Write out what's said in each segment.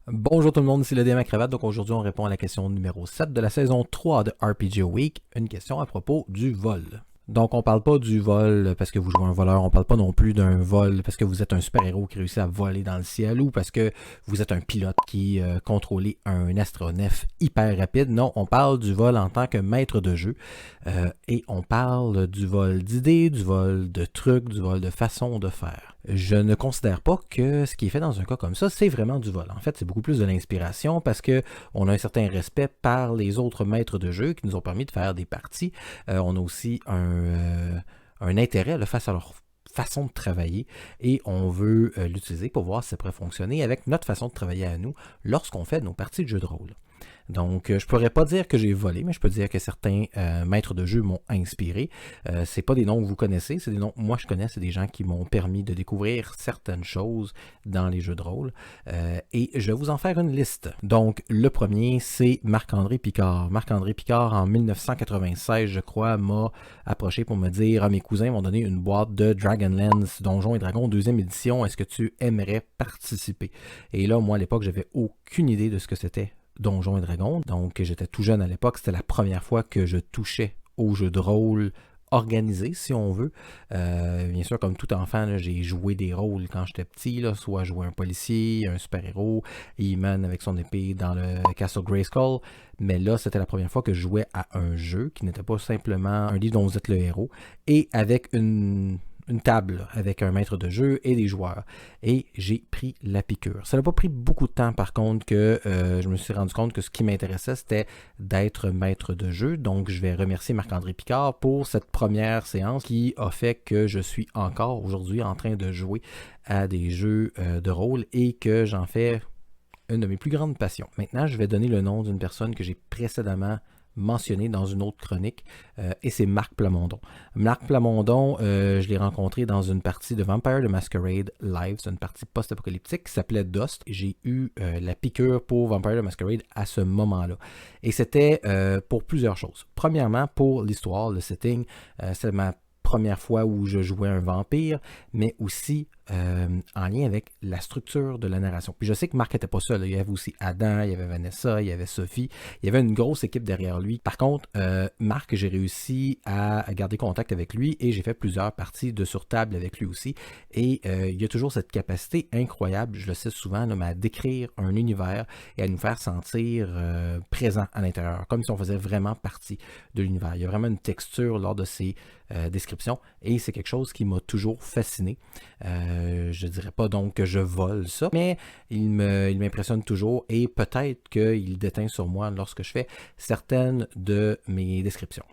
Bonjour tout le monde, ici le DM à Cravate. Donc aujourd'hui, on répond à la question numéro 7 de la saison 3 de RPG Week. Une question à propos du vol. Donc on parle pas du vol parce que vous jouez un voleur, on parle pas non plus d'un vol parce que vous êtes un super-héros qui réussit à voler dans le ciel ou parce que vous êtes un pilote qui contrôlez un astronef hyper rapide. Non, on parle du vol en tant que maître de jeu et on parle du vol d'idées, du vol de trucs, du vol de façon de faire. Je ne considère pas que ce qui est fait dans un cas comme ça, c'est vraiment du vol. En fait, c'est beaucoup plus de l'inspiration parce que on a un certain respect par les autres maîtres de jeu qui nous ont permis de faire des parties. On a aussi un intérêt là, face à leur façon de travailler et on veut l'utiliser pour voir si ça pourrait fonctionner avec notre façon de travailler à nous lorsqu'on fait nos parties de jeu de rôle. Donc, je pourrais pas dire que j'ai volé, mais je peux dire que certains maîtres de jeu m'ont inspiré. C'est pas des noms que vous connaissez, c'est des noms que moi je connais, c'est des gens qui m'ont permis de découvrir certaines choses dans les jeux de rôle. Et je vais vous en faire une liste. Donc, le premier, c'est Marc-André Picard. Marc-André Picard, en 1996, je crois, m'a approché pour me dire « Ah, mes cousins m'ont donné une boîte de Dragonlance, Donjons et Dragons, deuxième édition, est-ce que tu aimerais participer? » Et là, moi, à l'époque, j'avais aucune idée de ce que c'était Donjons et Dragons. Donc, j'étais tout jeune à l'époque. C'était la première fois que je touchais au jeu de rôle organisé, si on veut. Bien sûr, comme tout enfant, là, j'ai joué des rôles quand j'étais petit, là, soit jouer un policier, un super-héros, He-Man avec son épée dans le Castle Grayskull. Mais là, c'était la première fois que je jouais à un jeu qui n'était pas simplement un livre dont vous êtes le héros, et avec une table avec un maître de jeu et des joueurs. Et j'ai pris la piqûre. Ça n'a pas pris beaucoup de temps, par contre, que je me suis rendu compte que ce qui m'intéressait, c'était d'être maître de jeu. Donc, je vais remercier Marc-André Picard pour cette première séance qui a fait que je suis encore aujourd'hui en train de jouer à des jeux de rôle et que j'en fais une de mes plus grandes passions. Maintenant, je vais donner le nom d'une personne que j'ai précédemment mentionné dans une autre chronique, et c'est Marc Plamondon. Marc Plamondon, je l'ai rencontré dans une partie de Vampire the Masquerade Live, c'est une partie post-apocalyptique qui s'appelait Dust. J'ai eu la piqûre pour Vampire the Masquerade à ce moment-là. Et c'était pour plusieurs choses. Premièrement, pour l'histoire, le setting, c'est ma première fois où je jouais un vampire, mais aussi en lien avec la structure de la narration. Puis je sais que Marc n'était pas seul. Il y avait aussi Adam, il y avait Vanessa, il y avait Sophie. Il y avait une grosse équipe derrière lui. Par contre, Marc, j'ai réussi à garder contact avec lui et j'ai fait plusieurs parties de sur table avec lui aussi. Et il y a toujours cette capacité incroyable, je le sais souvent, là, à décrire un univers et à nous faire sentir présents à l'intérieur, comme si on faisait vraiment partie de l'univers. Il y a vraiment une texture lors de ces descriptions et c'est quelque chose qui m'a toujours fasciné. Je dirais pas donc que je vole ça, mais il m'impressionne toujours et peut-être qu'il déteint sur moi lorsque je fais certaines de mes descriptions.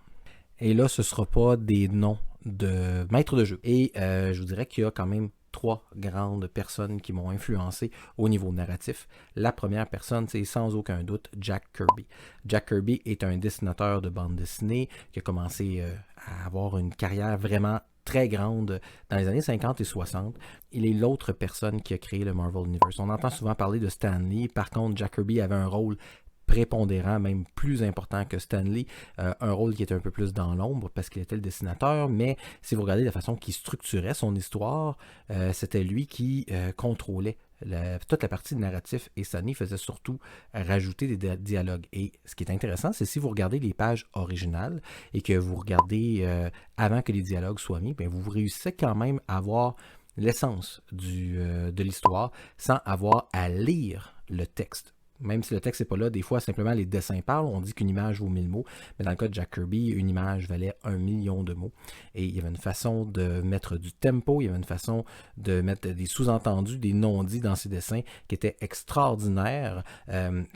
Et là, ce ne sera pas des noms de maîtres de jeu. Et je vous dirais qu'il y a quand même trois grandes personnes qui m'ont influencé au niveau narratif. La première personne, c'est sans aucun doute Jack Kirby. Jack Kirby est un dessinateur de bande dessinée qui a commencé à avoir une carrière vraiment très grande dans les années 50 et 60. Il est l'autre personne qui a créé le Marvel Universe. On entend souvent parler de Stan Lee. Par contre, Jack Kirby avait un rôle prépondérant, même plus important que Stan Lee, un rôle qui était un peu plus dans l'ombre parce qu'il était le dessinateur, mais si vous regardez la façon qu'il structurait son histoire, c'était lui qui contrôlait toute la partie narrative et Stan Lee faisait surtout rajouter des dialogues. Et ce qui est intéressant, c'est si vous regardez les pages originales et que vous regardez avant que les dialogues soient mis, bien, vous réussissez quand même à avoir l'essence de l'histoire sans avoir à lire le texte. Même si le texte n'est pas là, des fois, simplement les dessins parlent. On dit qu'une image vaut 1000 mots. Mais dans le cas de Jack Kirby, une image valait 1 million de mots. Et il y avait une façon de mettre du tempo, il y avait une façon de mettre des sous-entendus, des non-dits dans ses dessins qui étaient extraordinaires.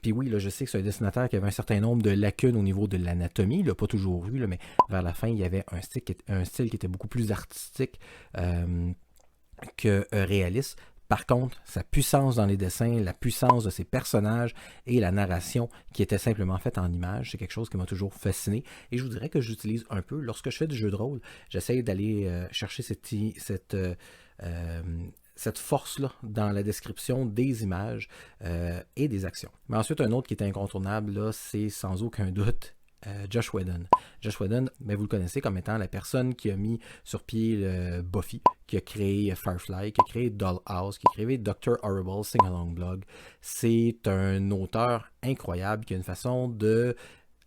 Puis oui, là, je sais que c'est un dessinateur qui avait un certain nombre de lacunes au niveau de l'anatomie. Il l'a pas toujours eu, là, mais vers la fin, il y avait un style qui était beaucoup plus artistique que réaliste. Par contre, sa puissance dans les dessins, la puissance de ses personnages et la narration qui était simplement faite en images, c'est quelque chose qui m'a toujours fasciné. Et je vous dirais que j'utilise un peu, lorsque je fais du jeu de rôle, j'essaye d'aller chercher cette force-là dans la description des images et des actions. Mais ensuite, un autre qui est incontournable, là, c'est sans aucun doute Josh Whedon. Josh Whedon, vous le connaissez comme étant la personne qui a mis sur pied Buffy, qui a créé Firefly, qui a créé Dollhouse, qui a créé Dr. Horrible, Sing Along Blog. C'est un auteur incroyable qui a une façon de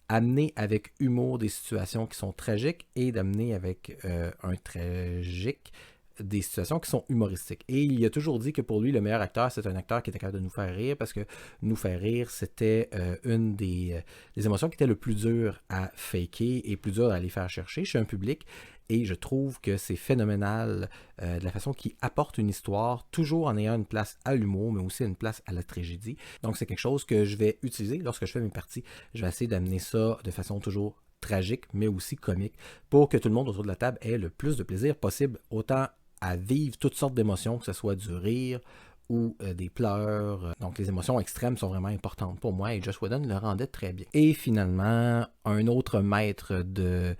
amener avec humour des situations qui sont tragiques et d'amener avec un tragique des situations qui sont humoristiques. Et il a toujours dit que pour lui, le meilleur acteur, c'est un acteur qui était capable de nous faire rire, parce que nous faire rire, c'était une des émotions qui était le plus dur à faker et plus dur à aller faire chercher chez un public. Et je trouve que c'est phénoménal de la façon qu'il apporte une histoire, toujours en ayant une place à l'humour, mais aussi une place à la tragédie. Donc c'est quelque chose que je vais utiliser lorsque je fais mes parties. Je vais essayer d'amener ça de façon toujours tragique, mais aussi comique, pour que tout le monde autour de la table ait le plus de plaisir possible, autant à vivre toutes sortes d'émotions, que ce soit du rire ou des pleurs. Donc les émotions extrêmes sont vraiment importantes pour moi et Josh Whedon le rendait très bien. Et finalement, un autre maître du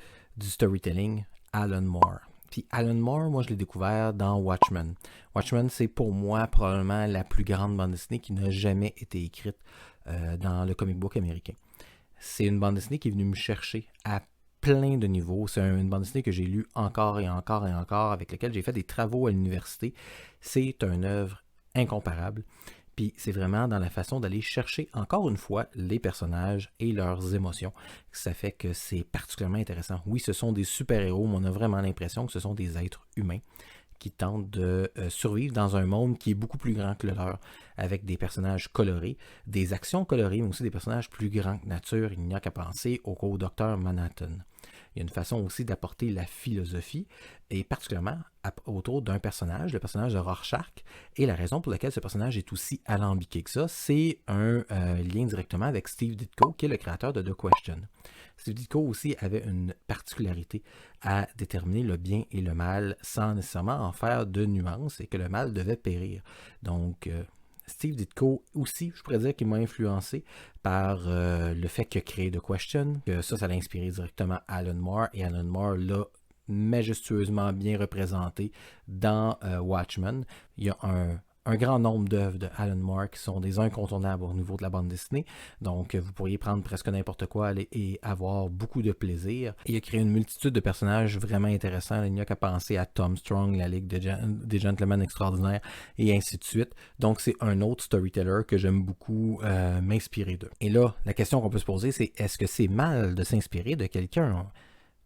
storytelling, Alan Moore. Puis Alan Moore, moi je l'ai découvert dans Watchmen. Watchmen, c'est pour moi probablement la plus grande bande dessinée qui n'a jamais été écrite dans le comic book américain. C'est une bande dessinée qui est venue me chercher à plein de niveaux. C'est une bande dessinée que j'ai lue encore et encore et encore, avec laquelle j'ai fait des travaux à l'université. C'est une œuvre incomparable. Puis c'est vraiment dans la façon d'aller chercher encore une fois les personnages et leurs émotions. Ça fait que c'est particulièrement intéressant. Oui, ce sont des super-héros, mais on a vraiment l'impression que ce sont des êtres humains qui tentent de survivre dans un monde qui est beaucoup plus grand que le leur, avec des personnages colorés, des actions colorées, mais aussi des personnages plus grands que nature. Il n'y a qu'à penser au Docteur Manhattan. Il y a une façon aussi d'apporter la philosophie, et particulièrement autour d'un personnage, le personnage de Rorschach. Et la raison pour laquelle ce personnage est aussi alambiqué que ça, c'est un lien directement avec Steve Ditko, qui est le créateur de The Question. Steve Ditko aussi avait une particularité à déterminer le bien et le mal sans nécessairement en faire de nuances, et que le mal devait périr. Donc, Steve Ditko aussi, je pourrais dire qu'il m'a influencé par le fait qu'il a créé The Question, que ça l'a inspiré directement Alan Moore, et Alan Moore l'a majestueusement bien représenté dans Watchmen. Il y a un grand nombre d'œuvres de Alan Moore qui sont des incontournables au niveau de la bande dessinée. Donc, vous pourriez prendre presque n'importe quoi et avoir beaucoup de plaisir. Et il a créé une multitude de personnages vraiment intéressants. Il n'y a qu'à penser à Tom Strong, la Ligue des Gentlemen Extraordinaires, et ainsi de suite. Donc, c'est un autre storyteller que j'aime beaucoup m'inspirer d'eux. Et là, la question qu'on peut se poser, c'est est-ce que c'est mal de s'inspirer de quelqu'un?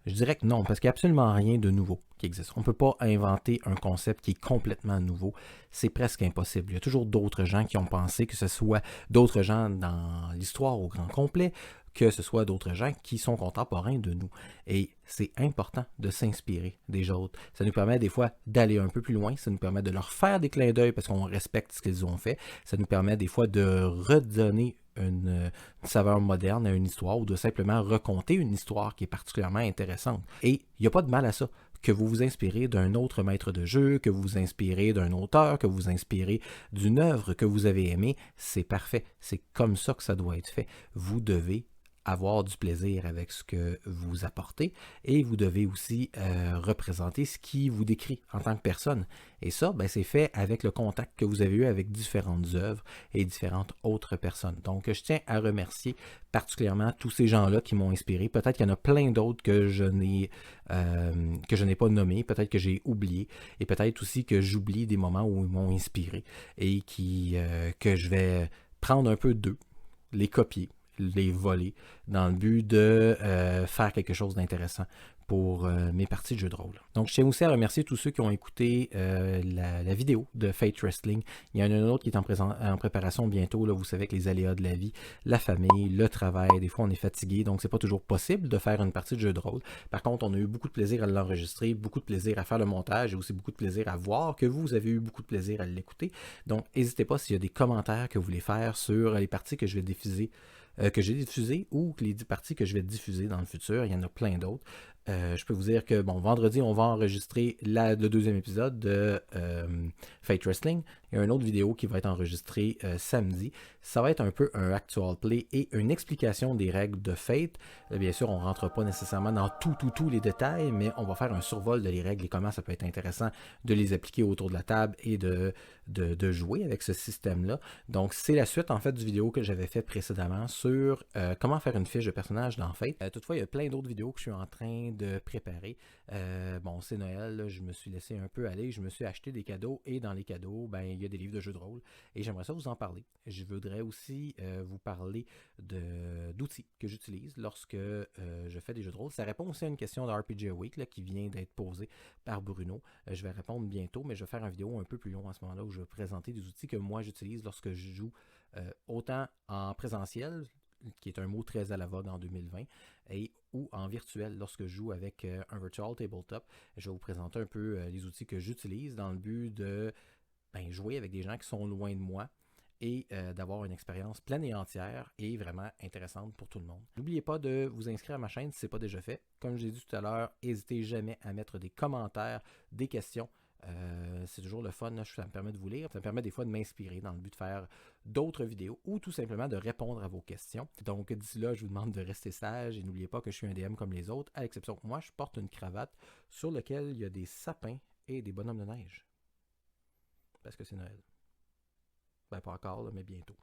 Je dirais que non, parce qu'il n'y a absolument rien de nouveau qui existe. On ne peut pas inventer un concept qui est complètement nouveau. C'est presque impossible. Il y a toujours d'autres gens qui ont pensé, que ce soit d'autres gens dans l'histoire au grand complet, que ce soit d'autres gens qui sont contemporains de nous. Et c'est important de s'inspirer des autres. Ça nous permet des fois d'aller un peu plus loin, ça nous permet de leur faire des clins d'œil parce qu'on respecte ce qu'ils ont fait, ça nous permet des fois de redonner une saveur moderne à une histoire, ou de simplement raconter une histoire qui est particulièrement intéressante. Et il n'y a pas de mal à ça. Que vous vous inspirez d'un autre maître de jeu, que vous vous inspirez d'un auteur, que vous vous inspirez d'une œuvre que vous avez aimée, c'est parfait. C'est comme ça que ça doit être fait. Vous devez avoir du plaisir avec ce que vous apportez, et vous devez aussi représenter ce qui vous décrit en tant que personne. Et ça, c'est fait avec le contact que vous avez eu avec différentes œuvres et différentes autres personnes. Donc, je tiens à remercier particulièrement tous ces gens-là qui m'ont inspiré. Peut-être qu'il y en a plein d'autres que je n'ai pas nommés, peut-être que j'ai oublié, et peut-être aussi que j'oublie des moments où ils m'ont inspiré, et que je vais prendre un peu d'eux, les copier, les voler, dans le but de faire quelque chose d'intéressant pour mes parties de jeux de rôle. Donc, je tiens aussi à remercier tous ceux qui ont écouté la vidéo de Fate Wrestling. Il y en a une autre qui est en préparation bientôt. Là, vous savez que les aléas de la vie, la famille, le travail, des fois on est fatigué, donc c'est pas toujours possible de faire une partie de jeu de rôle. Par contre, on a eu beaucoup de plaisir à l'enregistrer, beaucoup de plaisir à faire le montage, et aussi beaucoup de plaisir à voir que vous avez eu beaucoup de plaisir à l'écouter. Donc, n'hésitez pas s'il y a des commentaires que vous voulez faire sur les parties que je vais diffuser, que j'ai diffusées, ou les parties que je vais diffuser dans le futur. Il y en a plein d'autres. Je peux vous dire que, bon, vendredi, on va enregistrer le deuxième épisode de Fate Wrestling. Il y a une autre vidéo qui va être enregistrée samedi. Ça va être un peu un actual play et une explication des règles de Fate. Bien sûr, on ne rentre pas nécessairement dans tous les détails, mais on va faire un survol de les règles et comment ça peut être intéressant de les appliquer autour de la table et de jouer avec ce système-là. Donc, c'est la suite, en fait, du vidéo que j'avais fait précédemment sur comment faire une fiche de personnage dans Fate. Toutefois, il y a plein d'autres vidéos que je suis en train de préparer. Bon, c'est Noël, là, je me suis laissé un peu aller, je me suis acheté des cadeaux et dans les cadeaux, ben, il y a des livres de jeux de rôle et j'aimerais ça vous en parler. Je voudrais aussi vous parler d'outils que j'utilise lorsque je fais des jeux de rôle. Ça répond aussi à une question de RPG Week là, qui vient d'être posée par Bruno. Je vais répondre bientôt, mais je vais faire une vidéo un peu plus long à ce moment-là où je vais présenter des outils que moi j'utilise lorsque je joue autant en présentiel, qui est un mot très à la vogue en 2020, ou en virtuel lorsque je joue avec un virtual tabletop. Je vais vous présenter un peu les outils que j'utilise dans le but de jouer avec des gens qui sont loin de moi et d'avoir une expérience pleine et entière et vraiment intéressante pour tout le monde. N'oubliez pas de vous inscrire à ma chaîne si ce n'est pas déjà fait. Comme je l'ai dit tout à l'heure, n'hésitez jamais à mettre des commentaires, des questions. C'est toujours le fun, là, ça me permet de vous lire, ça me permet des fois de m'inspirer dans le but de faire d'autres vidéos ou tout simplement de répondre à vos questions. Donc d'ici là, je vous demande de rester sage et n'oubliez pas que je suis un DM comme les autres, à l'exception que moi, je porte une cravate sur laquelle il y a des sapins et des bonhommes de neige. Parce que c'est Noël. Ben pas encore, là, mais bientôt.